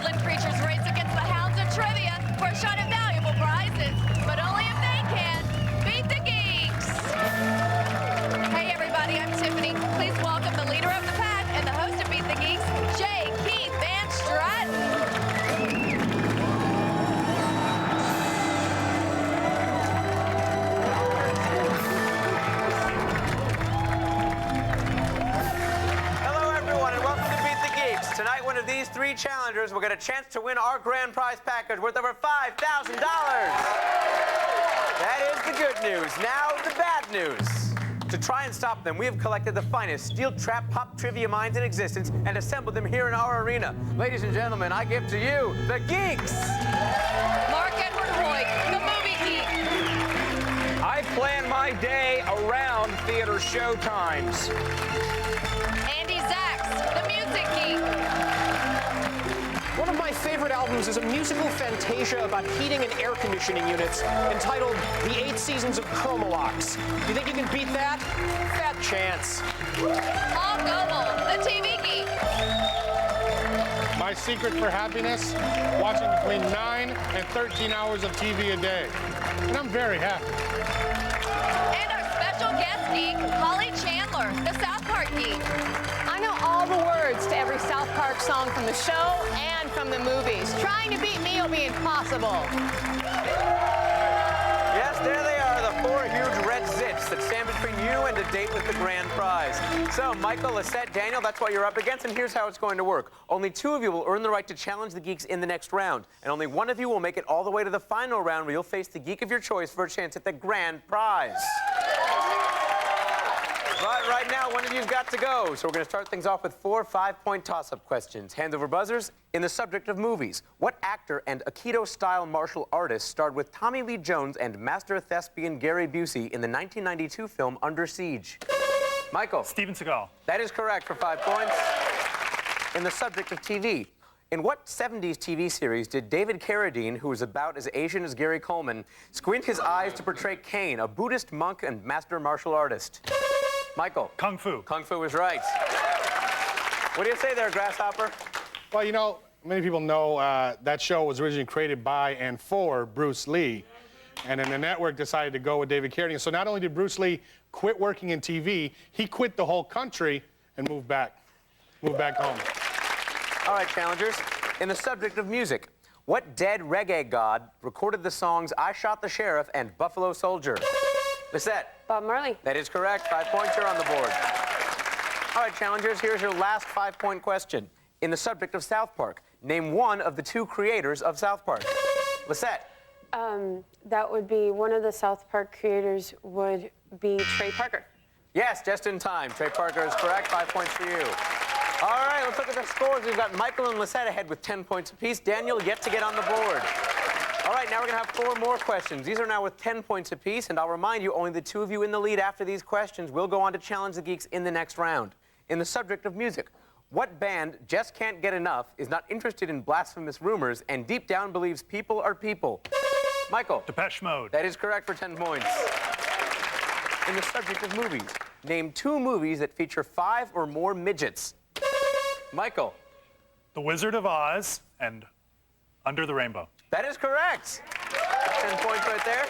woodland creatures race against the hounds of trivia for a shot at valuable prizes, but only if they can beat the Geeks. Hey everybody, I'm Tiffany. Please welcome the leader of the pack and the host of Beat the Geeks, Jay Keith Van Stratton. Tonight, one of these three challengers will get a chance to win our grand prize package worth over $5,000. That is the good news. Now, the bad news. To try and stop them, we have collected the finest steel trap pop trivia minds in existence and assembled them here in our arena. Ladies and gentlemen, I give to you the Geeks. Mark Edward Hoyt, the movie geek. I plan my day around theater show times. Andy Zacks, the music geek. One of my favorite albums is a musical fantasia about heating and air conditioning units entitled The 8 Seasons of Chromalox. You think you can beat that? Fat chance. Paul Goebel, the TV geek. My secret for happiness, watching between 9 and 13 hours of TV a day. And I'm very happy. And our special guest geek, Holly Chandler, the South Park geek. I know all the words to every South Park song from the show and from the movies. Trying to beat me will be impossible. Yes, there they are, the four huge red zits that stand between you and a date with the grand prize. So, Michael, Lisette, Daniel, that's what you're up against, and here's how it's going to work. Only two of you will earn the right to challenge the Geeks in the next round, and only one of you will make it all the way to the final round where you'll face the geek of your choice for a chance at the grand prize. But right now, one of you's got to go. So we're going to start things off with 4 5-point toss-up questions. Hands over buzzers. In the subject of movies, what actor and Aikido-style martial artist starred with Tommy Lee Jones and master thespian Gary Busey in the 1992 film Under Siege? Michael. Steven Seagal. That is correct for 5 points. In the subject of TV, in what 70s TV series did David Carradine, who was about as Asian as Gary Coleman, squint his eyes to portray Kane, a Buddhist monk and master martial artist? Michael. Kung Fu. Kung Fu is right. What do you say there, Grasshopper? Well, you know, many people know that show was originally created by and for Bruce Lee. And then the network decided to go with David Carradine. So not only did Bruce Lee quit working in TV, he quit the whole country and moved back home. All right, challengers. In the subject of music, what dead reggae god recorded the songs I Shot the Sheriff and Buffalo Soldier? Lisette. Bob Marley. That is correct. 5 points, you're on the board. All right, challengers, here's your last 5-point question. In the subject of South Park, name one of the two creators of South Park. Lisette. That would be one of the South Park creators would be Trey Parker. Yes, just in time. Trey Parker is correct. 5 points for you. All right, let's look at the scores. We've got Michael and Lisette ahead with 10 points apiece. Daniel yet to get on the board. All right, now we're going to have 4 more questions. These are now with 10 points apiece, and I'll remind you, only the two of you in the lead after these questions will go on to challenge the Geeks in the next round. In the subject of music, what band just can't get enough, is not interested in blasphemous rumors, and deep down believes people are people? Michael. Depeche Mode. That is correct for 10 points. In the subject of movies, name 2 movies that feature 5 or more midgets. Michael. The Wizard of Oz and Under the Rainbow. That is correct. 10 points right there.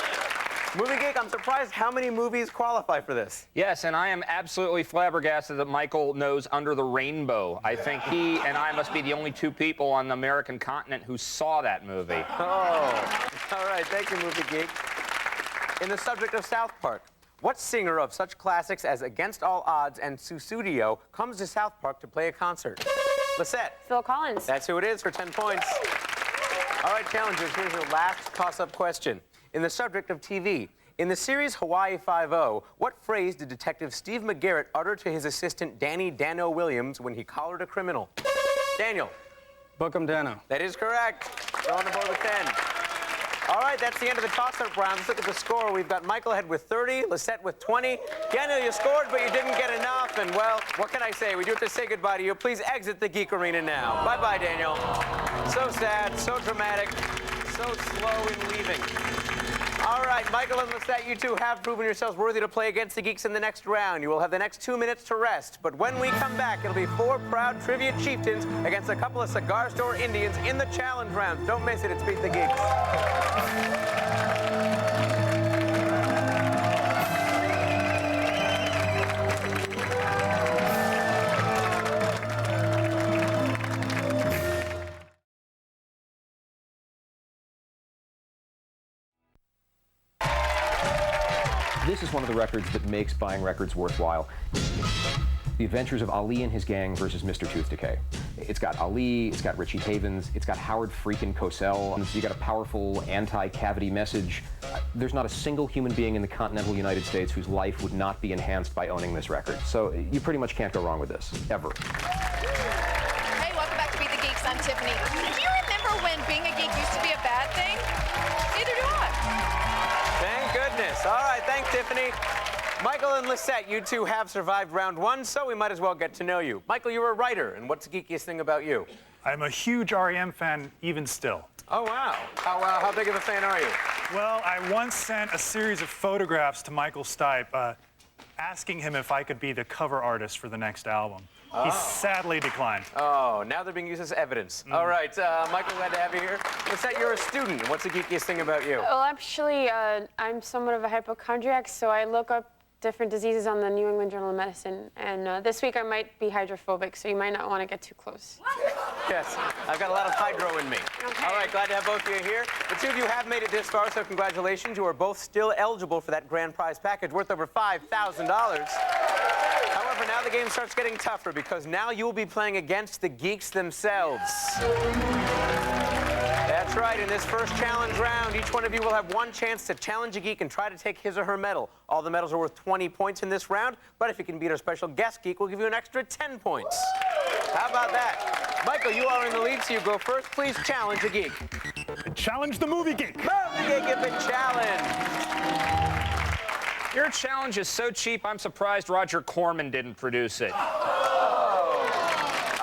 Movie Geek, I'm surprised how many movies qualify for this. Yes, and I am absolutely flabbergasted that Michael knows Under the Rainbow. I think he and I must be the only 2 people on the American continent who saw that movie. Oh, all right. Thank you, Movie Geek. In the subject of South Park, what singer of such classics as Against All Odds and Susudio comes to South Park to play a concert? Lisette. Phil Collins. That's who it is for 10 points. All right, challengers, here's your last toss-up question. In the subject of TV, in the series Hawaii Five-0, what phrase did Detective Steve McGarrett utter to his assistant Danny Dano Williams when he collared a criminal? Daniel. Book 'em, Dano. That is correct. You're on the board with 10. All right, that's the end of the toss-up round. Let's look at the score. We've got Michael ahead with 30, Lisette with 20. Daniel, you scored, but you didn't get enough. And, well, what can I say? We do have to say goodbye to you. Please exit the Geek Arena now. Bye-bye, Daniel. So sad, so dramatic, so slow in leaving. All right, Michael and Lisette, you two have proven yourselves worthy to play against the Geeks in the next round. You will have the next 2 minutes to rest. But when we come back, it'll be 4 proud trivia chieftains against a couple of cigar store Indians in the challenge round. Don't miss it. It's Beat the Geeks. This is one of the records that makes buying records worthwhile. The Adventures of Ali and his Gang versus Mr. Tooth Decay. It's got Ali, it's got Richie Havens, it's got Howard freaking Cosell. You got a powerful anti-cavity message. There's not a single human being in the continental United States whose life would not be enhanced by owning this record. So you pretty much can't go wrong with this, ever. Hey, welcome back to Beat the Geeks. I'm Tiffany. Do you remember when being a geek used to be a bad thing? Neither do I. Thank goodness. All right, thanks, Tiffany. Michael and Lisette, you two have survived round 1, so we might as well get to know you. Michael, you're a writer, and what's the geekiest thing about you? I'm a huge REM fan, even still. Oh, wow. How big of a fan are you? Well, I once sent a series of photographs to Michael Stipe, asking him if I could be the cover artist for the next album. He sadly declined. Oh, now they're being used as evidence. All right, Michael, glad to have you here. Lisette, you're a student. What's the geekiest thing about you? Well, actually, I'm somewhat of a hypochondriac, so I look up different diseases on the New England Journal of Medicine. And this week I might be hydrophobic, so you might not want to get too close. Yes, I've got a lot of hydro in me. Okay. All right, glad to have both of you here. The two of you have made it this far, so congratulations. You are both still eligible for that grand prize package worth over $5,000. However, now the game starts getting tougher because now you will be playing against the Geeks themselves. That's right, in this first challenge round, each one of you will have one chance to challenge a geek and try to take his or her medal. All the medals are worth 20 points in this round, but if you can beat our special guest geek, we'll give you an extra 10 points. How about that? Michael, you are in the lead, so you go first. Please challenge a geek. Challenge the movie geek. Movie geek, you've been challenged. Your challenge is so cheap, I'm surprised Roger Corman didn't produce it. All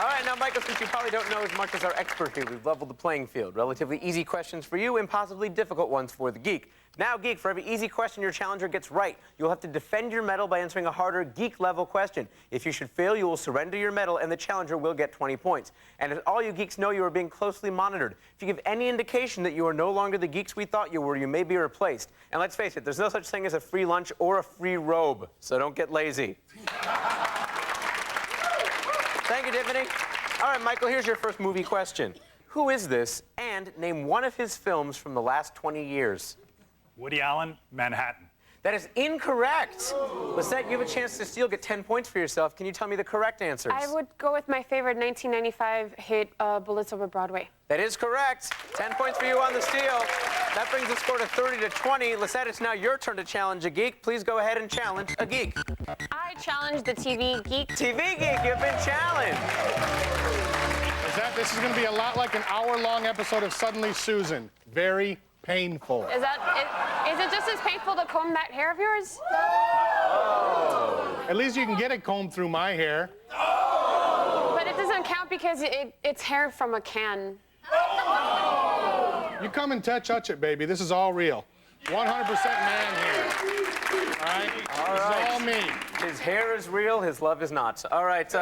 right, now, Michael, since you probably don't know as much as our expert here, we've leveled the playing field. Relatively easy questions for you, impossibly difficult ones for the geek. Now, geek, for every easy question your challenger gets right, you'll have to defend your medal by answering a harder geek-level question. If you should fail, you will surrender your medal, and the challenger will get 20 points. And as all you geeks know, you are being closely monitored. If you give any indication that you are no longer the geeks we thought you were, you may be replaced. And let's face it, there's no such thing as a free lunch or a free robe, so don't get lazy. Thank you, Tiffany. All right, Michael, here's your first movie question. Who is this? And name one of his films from the last 20 years. Woody Allen, Manhattan. That is incorrect. Lisette, you have a chance to steal, get 10 points for yourself. Can you tell me the correct answers? I would go with my favorite 1995 hit, Bullets Over Broadway. That is correct. 10 points for you on the steal. That brings the score to 30-20. Lisette, it's now your turn to challenge a geek. Please go ahead and challenge a geek. I challenge the TV geek. TV geek, you've been challenged. This is going to be a lot like an hour-long episode of Suddenly Susan. Very painful. Is it just as painful to comb that hair of yours? At least you can get it combed through my hair. But it doesn't count because it's hair from a can. You come and touch it, baby. This is all real. 100% man here. All right? This is all me. His hair is real, his love is not. All right,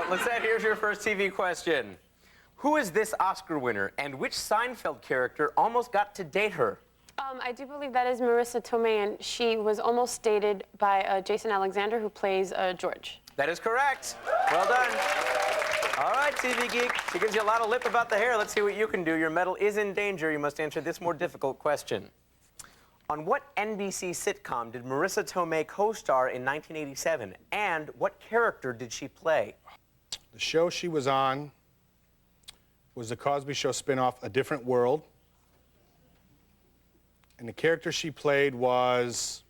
Lisette, here's your first TV question. Who is this Oscar winner, and which Seinfeld character almost got to date her? I do believe that is Marissa Tomei, and she was almost dated by Jason Alexander, who plays George. That is correct. Well done. All right, TV Geek. She gives you a lot of lip about the hair. Let's see what you can do. Your medal is in danger. You must answer this more difficult question. On what NBC sitcom did Marissa Tomei co-star in 1987, and what character did she play? The show she was on was the Cosby Show spinoff, A Different World. And the character she played was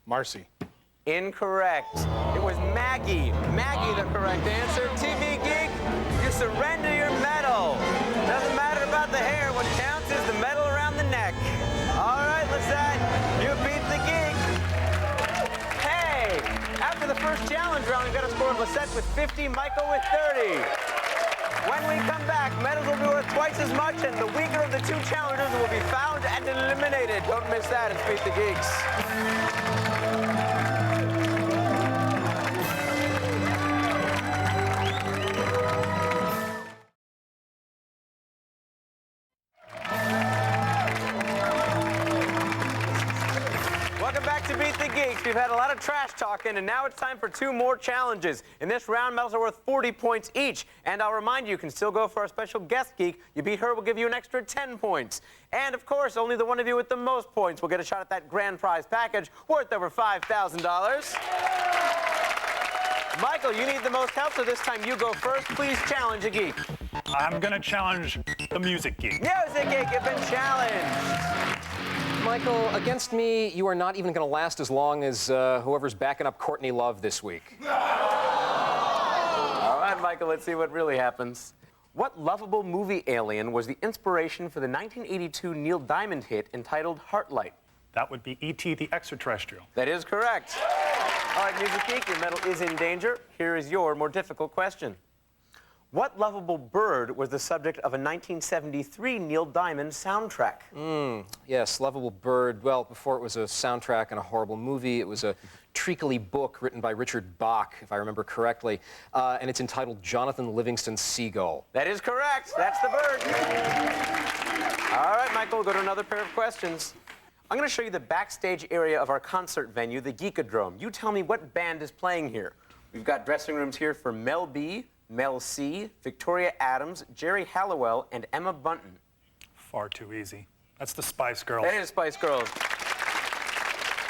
Marcy. Incorrect. It was Maggie. Maggie, the correct answer. TV Geek, you surrender your medal. Doesn't matter about the hair. What counts is the medal around the neck. All right, Lisette, you beat the geek. Hey, after the first challenge round, we've got a score of Lisette with 50, Michael with 30. When we come back, medals will be worth twice as much, and the weaker of the two challengers will be found and eliminated. Don't miss that. It's Beat the Geeks. Welcome back to Beat the Geeks. We've had a lot of trash talking, and now it's time for two more challenges. In this round, medals are worth 40 points each. And I'll remind you, you can still go for our special guest geek. You beat her, we'll give you an extra 10 points. And of course, only the one of you with the most points will get a shot at that grand prize package worth over $5,000. Michael, you need the most help, so this time you go first. Please challenge a geek. I'm going to challenge the music geek. Music geek, you've been challenged. Michael, against me, you are not even going to last as long as whoever's backing up Courtney Love this week. All right, Michael, let's see what really happens. What lovable movie alien was the inspiration for the 1982 Neil Diamond hit entitled Heartlight? That would be E.T. the Extraterrestrial. That is correct. All right, Music Geek, your medal is in danger. Here is your more difficult question. What lovable bird was the subject of a 1973 Neil Diamond soundtrack? Yes, lovable bird. Well, before it was a soundtrack and a horrible movie, it was a treacly book written by Richard Bach, if I remember correctly, and it's entitled Jonathan Livingston Seagull. That is correct. That's the bird. All right, Michael, we'll go to another pair of questions. I'm going to show you the backstage area of our concert venue, the Geekadrome. You tell me what band is playing here. We've got dressing rooms here for Mel B, Mel C, Victoria Adams, Jerry Halliwell, and Emma Bunton. Far too easy. That's the Spice Girls. That is Spice Girls.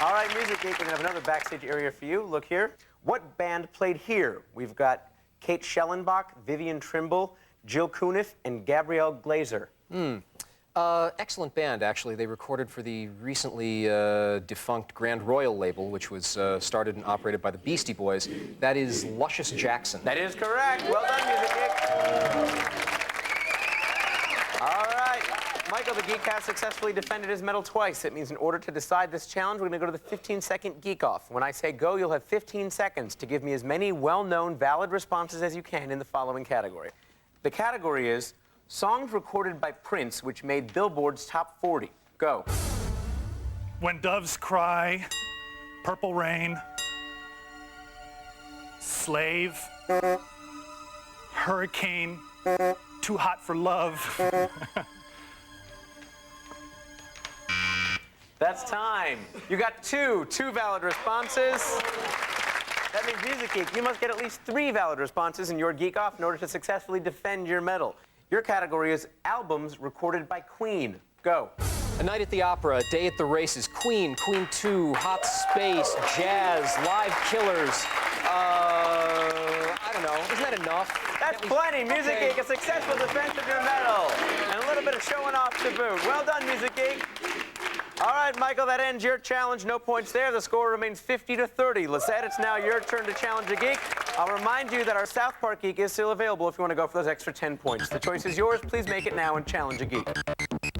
All right, Music Geek, we're going to have another backstage area for you. Look here. What band played here? We've got Kate Schellenbach, Vivian Trimble, Jill Cuniff, and Gabrielle Glazer. Excellent band, actually. They recorded for the recently defunct Grand Royal label, which was started and operated by the Beastie Boys. That is Luscious Jackson. That is correct. Well done, Music Geek. All right. Michael, the Geek has successfully defended his medal twice. It means in order to decide this challenge, we're going to go to the 15-second Geek Off. When I say go, you'll have 15 seconds to give me as many well-known, valid responses as you can in the following category. The category is songs recorded by Prince which made Billboard's top 40. Go. When Doves Cry, Purple Rain, Slave, Hurricane, Too Hot for Love. That's time. You got two valid responses. That means Music Geek, you must get at least 3 valid responses in your Geek Off in order to successfully defend your medal. Your category is albums recorded by Queen. Go. A Night at the Opera, A Day at the Races, Queen, Queen 2, Hot Space, Jazz, Live Killers. I don't know. Isn't that enough? That's plenty. Music Geek, a successful defense of your medal. And a little bit of showing off to boot. Well done, Music Geek. All right, Michael, that ends your challenge. No points there. The score remains 50-30. Lisette, it's now your turn to challenge a geek. I'll remind you that our South Park Geek is still available if you want to go for those extra 10 points. The choice is yours. Please make it now and challenge a geek.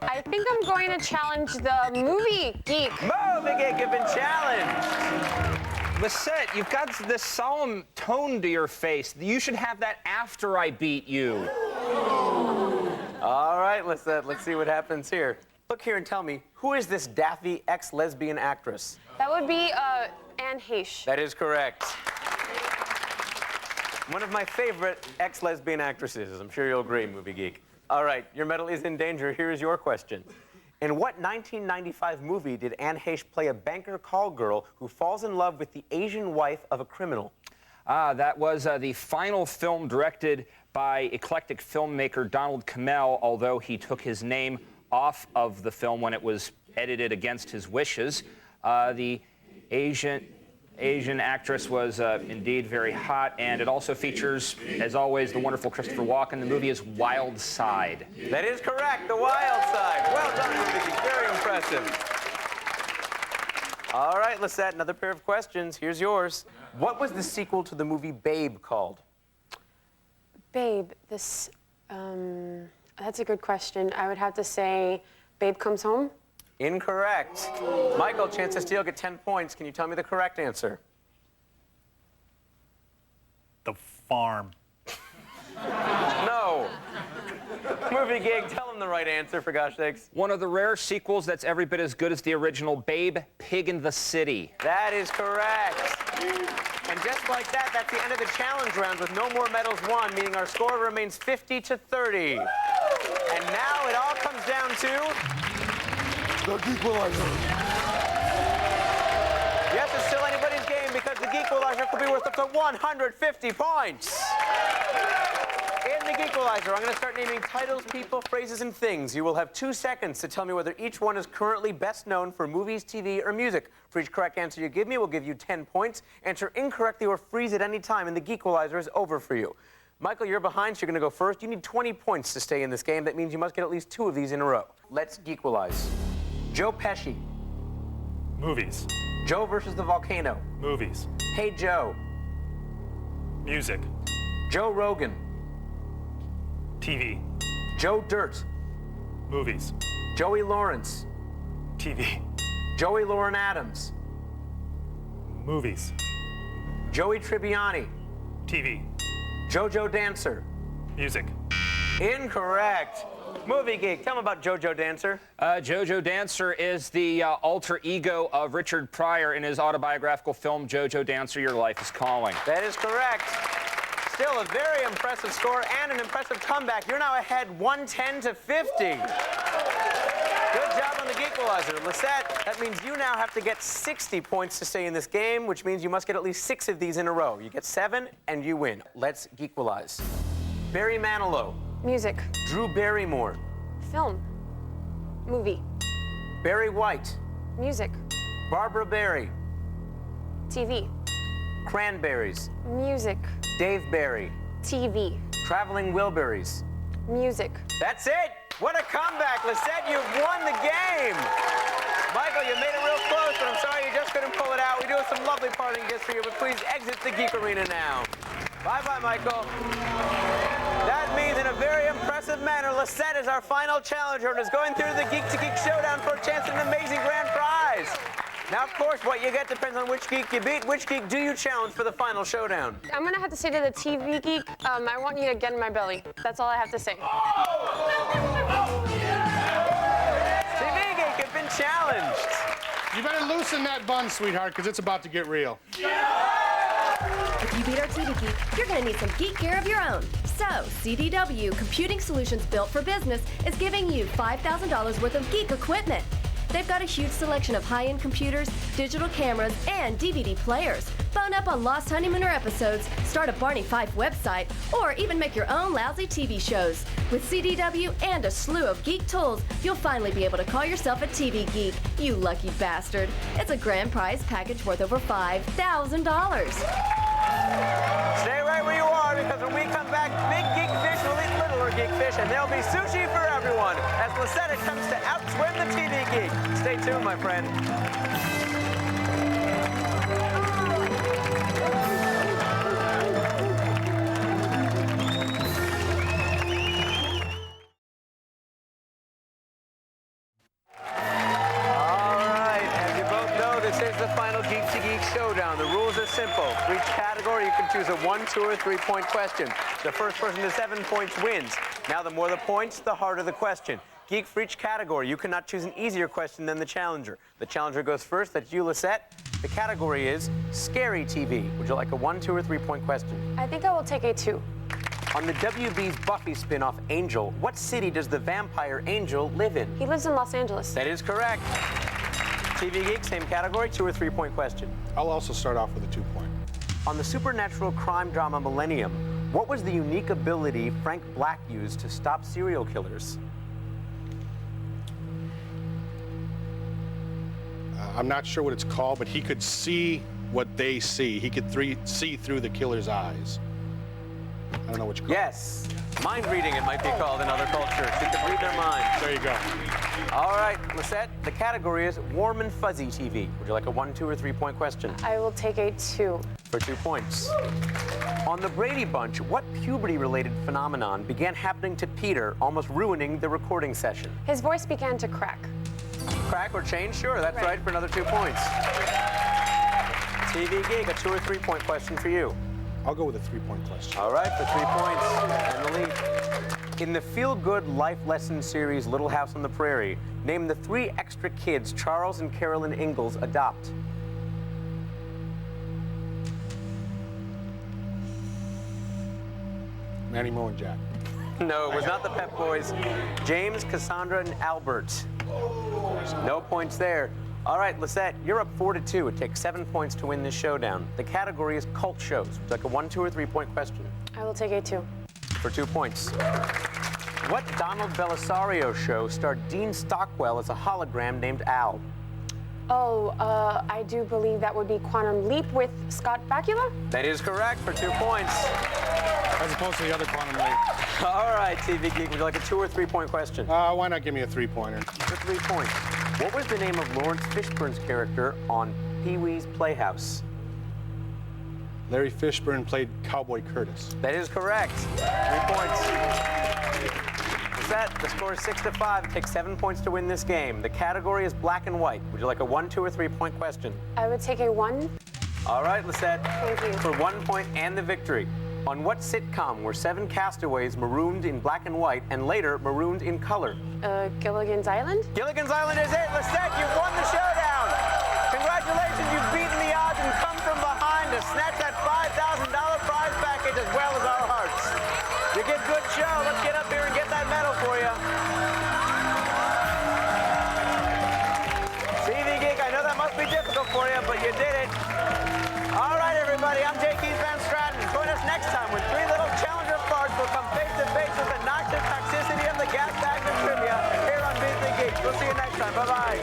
I think I'm going to challenge the movie geek. Movie Geek, you've been challenged. Lisette, you've got this solemn tone to your face. You should have that after I beat you. All right, Lisette, let's see what happens here. Look here and tell me, who is this daffy ex-lesbian actress? That would be Anne Heche. That is correct. One of my favorite ex-lesbian actresses. I'm sure you'll agree, Movie Geek. All right, your medal is in danger. Here is your question. In what 1995 movie did Anne Heche play a banker call girl who falls in love with the Asian wife of a criminal? That was the final film directed by eclectic filmmaker Donald Cammell, although he took his name off of the film when it was edited against his wishes. The Asian actress was indeed very hot, and it also features, as always, the wonderful Christopher Walken. The movie is Wild Side. That is correct, The Wild Side. Well done, Movie Geek. Very impressive. All right, Lisette, another pair of questions. Here's yours. What was the sequel to the movie Babe called? Babe, this, that's a good question. I would have to say Babe Comes Home. Incorrect. Michael, chance to steal, get 10 points. Can you tell me the correct answer? The Farm. No. Movie Geek, tell them the right answer, for gosh sakes. One of the rare sequels that's every bit as good as the original, Babe, Pig in the City. That is correct. And just like that, that's the end of the challenge round with no more medals won, meaning our score remains 50-30. And now it all comes down to the Geekwalizer. Yes, it's still anybody's game because the Geekwalizer could be worth up to 150 points. In the Geekwalizer, I'm going to start naming titles, people, phrases, and things. You will have 2 seconds to tell me whether each one is currently best known for movies, TV, or music. For each correct answer you give me, we'll give you 10 points. Answer incorrectly or freeze at any time, and the Geekwalizer is over for you. Michael, you're behind, so you're going to go first. You need 20 points to stay in this game. That means you must get at least 2 of these in a row. Let's Geekwalize. Joe Pesci. Movies. Joe versus the volcano. Movies. Hey Joe. Music. Joe Rogan. TV. Joe Dirt. Movies. Joey Lawrence. TV. Joey Lauren Adams. Movies. Joey Tribbiani. TV. JoJo Dancer. Music. Incorrect. Movie Geek, tell me about JoJo Dancer. JoJo Dancer is the alter ego of Richard Pryor in his autobiographical film, JoJo Dancer, Your Life is Calling. That is correct. Still a very impressive score and an impressive comeback. You're now ahead 110-50. Good job on the Geekwalizer. Lisette, that means you now have to get 60 points to stay in this game, which means you must get at least 6 of these in a row. You get 7 and you win. Let's Geekwalize. Barry Manilow. Music. Drew Barrymore. Film. Movie. Barry White. Music. Barbara Barry. TV. Cranberries. Music. Dave Barry. TV. Traveling Wilburys. Music. That's it! What a comeback, Lisette, you've won the game! Michael, you made it real close, but I'm sorry you just couldn't pull it out. We do have some lovely parting gifts for you, but please exit the Geek Arena now. Bye-bye, Michael. That means in a very impressive manner, Lisette is our final challenger and is going through the Geek to Geek Showdown for a chance at an amazing grand prize. Now, of course, what you get depends on which geek you beat. Which geek do you challenge for the final showdown? I'm gonna have to say to the TV geek, I want you to get in my belly. That's all I have to say. TV geek, you've been challenged. You better loosen that bun, sweetheart, because it's about to get real. If you beat our TV Geek, you're going to need some geek gear of your own. So, CDW, Computing Solutions Built for Business, is giving you $5,000 worth of geek equipment. They've got a huge selection of high-end computers, digital cameras, and DVD players. Phone up on Lost Honeymooner episodes, start a Barney Fife website, or even make your own lousy TV shows. With CDW and a slew of geek tools, you'll finally be able to call yourself a TV geek, you lucky bastard. It's a grand prize package worth over $5,000. Stay right where you are, because when we come back, big geek fish will eat littler geek fish, and there'll be sushi for everyone as Lisette attempts to outswim the TV geek. Stay tuned, my friend. Showdown. The rules are simple. For each category, you can choose a 1, 2, or 3-point question. The first person to 7 points wins. Now, the more the points, the harder the question. Geek, for each category, you cannot choose an easier question than the challenger. The challenger goes first. That's you, Lisette. The category is Scary TV. Would you like a 1, 2, or 3-point question? I think I will take a 2. On the WB's Buffy spin-off Angel, what city does the vampire Angel live in? He lives in Los Angeles. That is correct. TV Geek, same category, 2 or 3-point question. I'll also start off with a 2-point. On the supernatural crime drama Millennium, what was the unique ability Frank Black used to stop serial killers? I'm not sure what it's called, but he could see what they see. He could see through the killer's eyes. I don't know what you call it. Yes. Mind reading, it might be called in other cultures. You can read their minds. There you go. All right, Lisette, the category is Warm and Fuzzy TV. Would you like a 1, 2, or 3-point question? I will take a 2. For 2 points. On the Brady Bunch, what puberty-related phenomenon began happening to Peter, almost ruining the recording session? His voice began to crack. Crack or change? Sure, that's right, for another 2 points. TV Geek, a 2 or 3-point question for you. I'll go with a 3-point question. All right, for 3 points and the lead. In the feel-good life lesson series Little House on the Prairie, name the 3 extra kids Charles and Carolyn Ingalls adopt. Manny, Mo, and Jack. No, it was not the Pep Boys. James, Cassandra, and Albert. No points there. All right, Lisette, you're up 4-2. It takes 7 points to win this showdown. The category is cult shows. Would you like a 1, 2, or 3-point question? I will take a 2. For 2 points. What Donald Belisario show starred Dean Stockwell as a hologram named Al? Oh, I do believe that would be Quantum Leap with Scott Bakula. That is correct for 2 points. As opposed to the other Quantum Leap. All right, TV Geek, would you like a 2 or 3-point question? Why not give me a 3-pointer? For 3 points. What was the name of Lawrence Fishburne's character on Pee-wee's Playhouse? Larry Fishburne played Cowboy Curtis. That is correct. 3 points. Set. The score is 6-5. It takes 7 points to win this game. The category is black and white. Would you like a 1, 2, or 3-point question? I would take a 1. All right, Lisette. Thank you. For 1 point and the victory. On what sitcom were 7 castaways marooned in black and white and later marooned in color? Gilligan's Island? Gilligan's Island is it. Lisette, you've won the showdown. Congratulations, you've beaten the odds and come from behind to snatch that $5,000 prize package as well as our hearts. You get good show. Let's get up here and get that medal for you. CV Geek, I know that must be difficult for you, but you did it. All right, everybody, I'm J. Keith Van Stratton. Join us next time when 3 little challenger farts will come face to face with the noxious toxicity of the gas bags of trivia here on BZ Geek. We'll see you next time. Bye-bye.